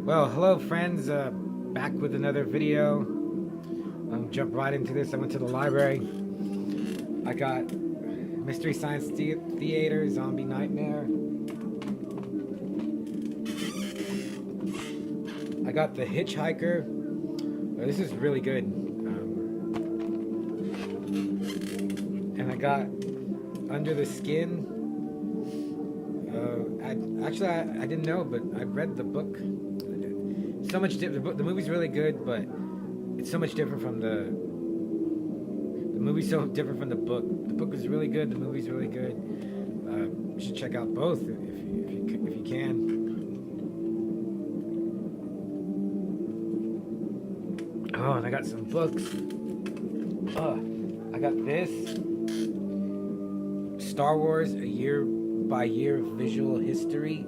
Well, hello friends, back with another video. Jump right into this. I went to the library. I got Mystery Science Theater, Zombie Nightmare. I got The Hitchhiker. This is really good. And I got Under the Skin. I didn't know, but I read the book. So much different. The movie's really good, but it's so much different from the movie's so different from the book. The book is really good. The movie's really good. You should check out both if you can. Oh, and I got some books. I got this Star Wars: A Year by Year Visual History.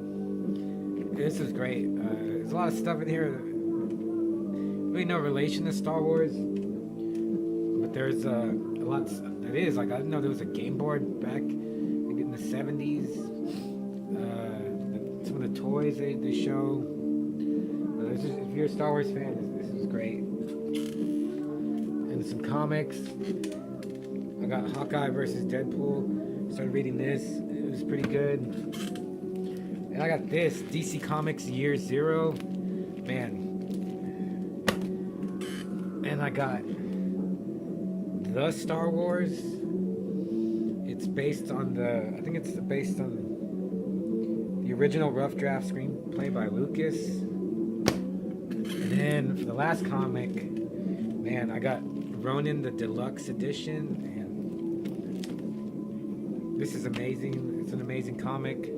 This is great. There's a lot of stuff in here. Really no relation to Star Wars, but there's a lot that is. Like, I didn't know there was a game board back in the 70s. Some of the toys they show. If you're a Star Wars fan, this is great. And some comics. I got Hawkeye versus Deadpool. Started reading this. It was pretty good. And I got this DC Comics Year Zero. Man. And I got The Star Wars. It's based on I think it's based on the original rough draft screenplay by Lucas. And then for the last comic, man, I got Ronin the Deluxe Edition. And this is amazing. It's an amazing comic.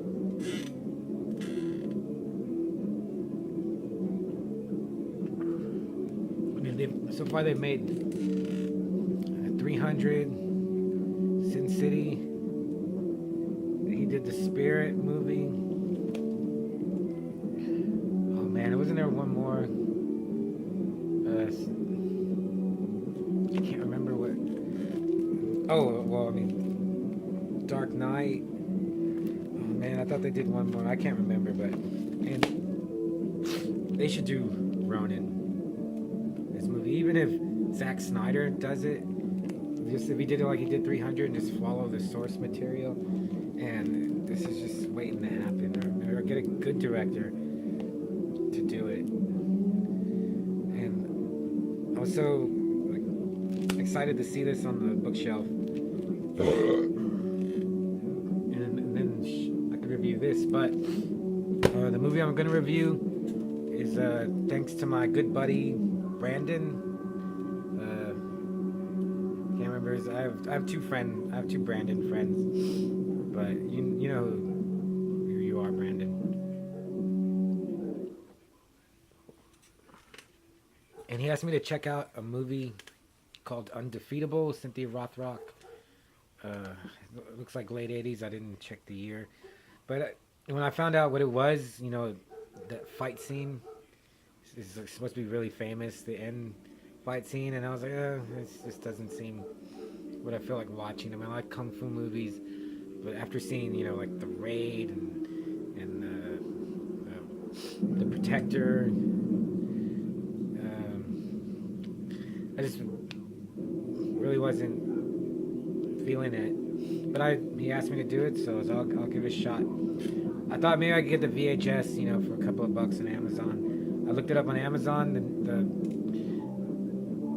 So far they've made 300, Sin City. He did the Spirit movie. Oh man, wasn't there one more? I can't remember what. Oh, well, I mean, Dark Knight. Oh man, I thought they did one more. I can't remember, but and they should do Ronin. Movie, even if Zack Snyder does it, just if he did it like he did 300 and just follow the source material, and this is just waiting to happen, or get a good director to do it. And I was so excited to see this on the bookshelf, and then I could review this. But the movie I'm going to review is thanks to my good buddy Brandon. Can't remember his. I have two Brandon friends, but you know who you are, Brandon. And he asked me to check out a movie called Undefeatable, Cynthia Rothrock. It looks like late 80s. I didn't check the year, but when I found out what it was, that fight scene. It's supposed to be really famous, the end fight scene, and I was like, this doesn't seem what I feel like watching. I mean, I like kung fu movies, but after seeing, like The Raid and The Protector, I just really wasn't feeling it. But he asked me to do it, so I'll give it a shot. I thought maybe I could get the VHS, for a couple of bucks on Amazon. I looked it up on Amazon.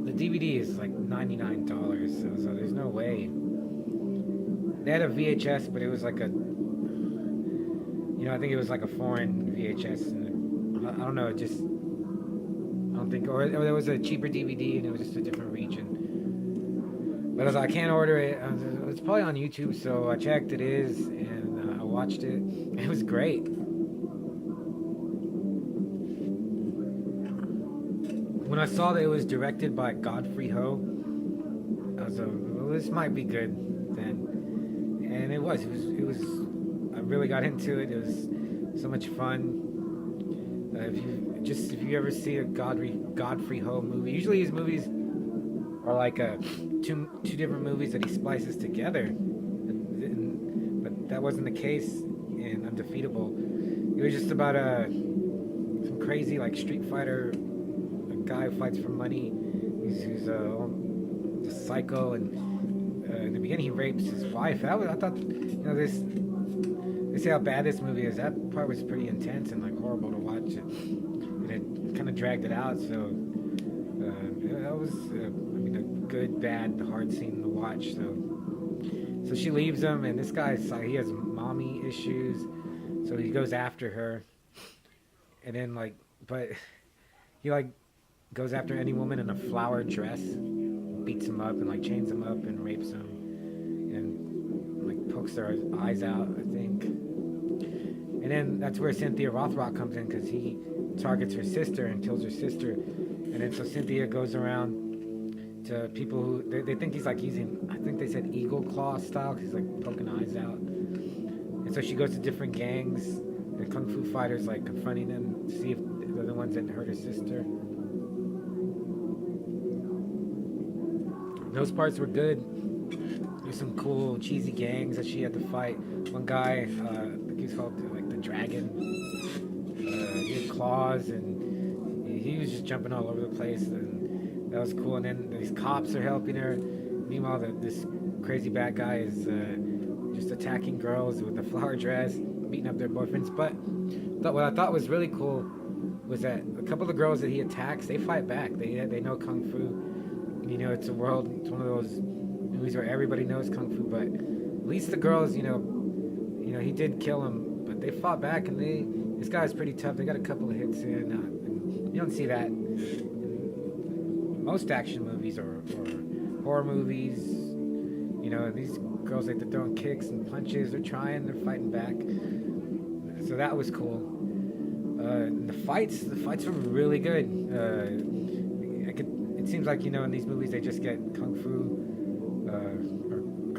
The DVD is like $99, so there's no way. They had a VHS, but it was like I think it was like a foreign VHS. And I don't know, I don't think, or there was a cheaper DVD and it was just a different region. But I was like, I can't order it. It's probably on YouTube, so I checked. It is, and I watched it. It was great. When I saw that it was directed by Godfrey Ho, I was like, well, this might be good then. And it was. I really got into it. It was so much fun. If you ever see a Godfrey Ho movie, usually his movies are like two different movies that he splices together. But that wasn't the case in Undefeatable. It was just about some crazy like Street Fighter a guy who fights for money. He's a psycho, and in the beginning he rapes his wife. I thought, this. They say how bad this movie is. That part was pretty intense and like horrible to watch, and it kind of dragged it out. So that was, a good, bad, hard scene to watch. So she leaves him, and this guy's like, he has mommy issues, so he goes after her, and then like, but he like goes after any woman in a flower dress, beats him up and like chains him up and rapes him, and like pokes their eyes out, I think. And then that's where Cynthia Rothrock comes in, because he targets her sister and kills her sister. And then so Cynthia goes around to people who they think he's like using, I think they said eagle claw style, because he's like poking eyes out. And so she goes to different gangs, the kung fu fighters like confronting them to see if they're the ones that hurt her sister. Those parts were good. There's some cool cheesy gangs that she had to fight. One guy, I think he's called like the Dragon. He had claws, and he was just jumping all over the place, and that was cool. And then these cops are helping her. Meanwhile, this crazy bad guy is just attacking girls with a flower dress, beating up their boyfriends. But what I thought was really cool was that a couple of girls that he attacks, they fight back. They know kung fu. It's a world. It's one of those movies where everybody knows kung fu, but at least the girls, he did kill him, but they fought back, and this guy's pretty tough. They got a couple of hits in. And you don't see that in most action movies or horror movies. These girls, like, they're throwing kicks and punches. They're trying. They're fighting back. So that was cool. The fights were really good. It seems like, in these movies they just get kung fu or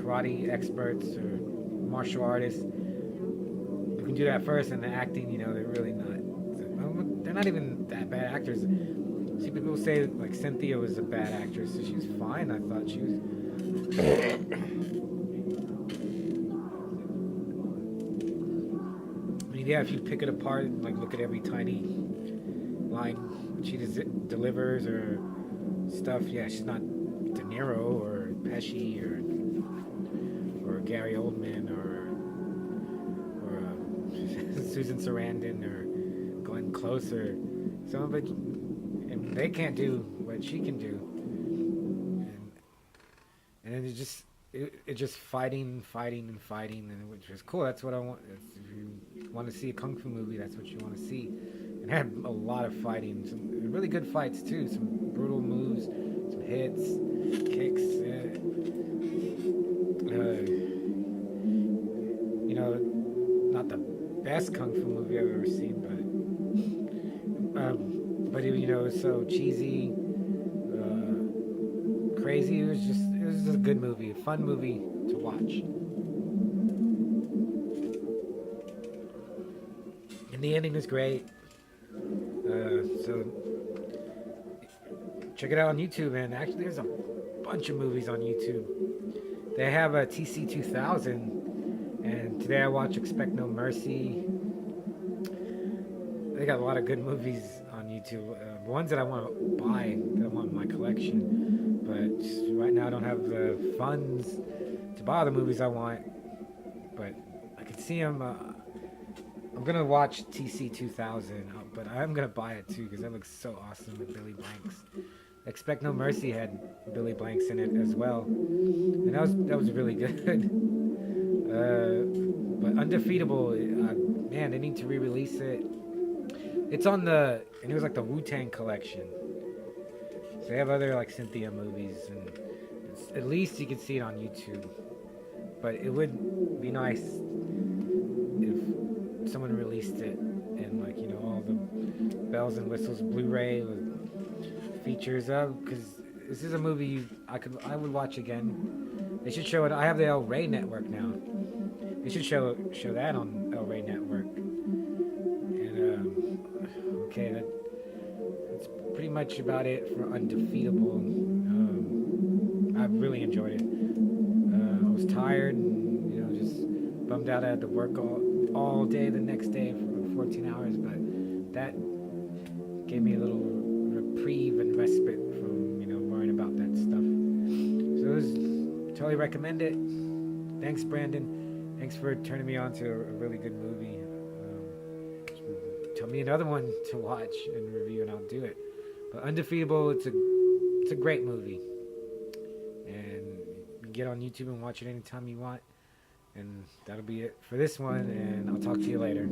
karate experts or martial artists who can do that first, and the acting, they're really not. They're not even that bad actors. See, people say like Cynthia was a bad actress, so she was fine. I thought she was. Yeah, if you pick it apart and like look at every tiny line she delivers or stuff, yeah, she's not De Niro or Pesci or Gary Oldman or Susan Sarandon or Glenn Close or some of it, and they can't do what she can do, and then it's just fighting, and which is cool. That's what I want. If you want to see a kung fu movie, that's what you want to see. And had a lot of fighting, some really good fights too, some brutal moves, some hits, kicks. Not the best kung fu movie I've ever seen, but it was so cheesy, crazy. It was just a good movie, a fun movie to watch. And the ending was great. So check it out on YouTube. And actually, there's a bunch of movies on YouTube. They have a TC 2000, and today I watched Expect No Mercy. They got a lot of good movies on YouTube. Ones that I want to buy, that I want in my collection. But just right now I don't have the funds to buy the movies I want. But I can see them. I'm going to watch TC 2000, but I'm going to buy it too, because that looks so awesome with Billy Blanks. Expect No Mercy had Billy Blanks in it as well, and that was really good. But Undefeatable, man, they need to re-release it. It's on and it was like the Wu-Tang collection. So they have other like Cynthia movies, and at least you can see it on YouTube. But it would be nice if someone released it in like all the bells and whistles, Blu-ray with features of, because this is a movie I would watch again. They should show it. I have the El Rey Network now. They should show that on El Rey Network. And okay, that's pretty much about it for Undefeatable. I really enjoyed it. I was tired and just bummed out. I had to work all day the next day for 14 hours, but gave me a little reprieve and respite from worrying about that stuff. So it was totally recommend it. Thanks, Brandon. Thanks for turning me on to a really good movie. Tell me another one to watch and review, and I'll do it. But Undefeatable, it's a great movie, and you can get on YouTube and watch it anytime you want. And that'll be it for this one, and I'll talk to you later.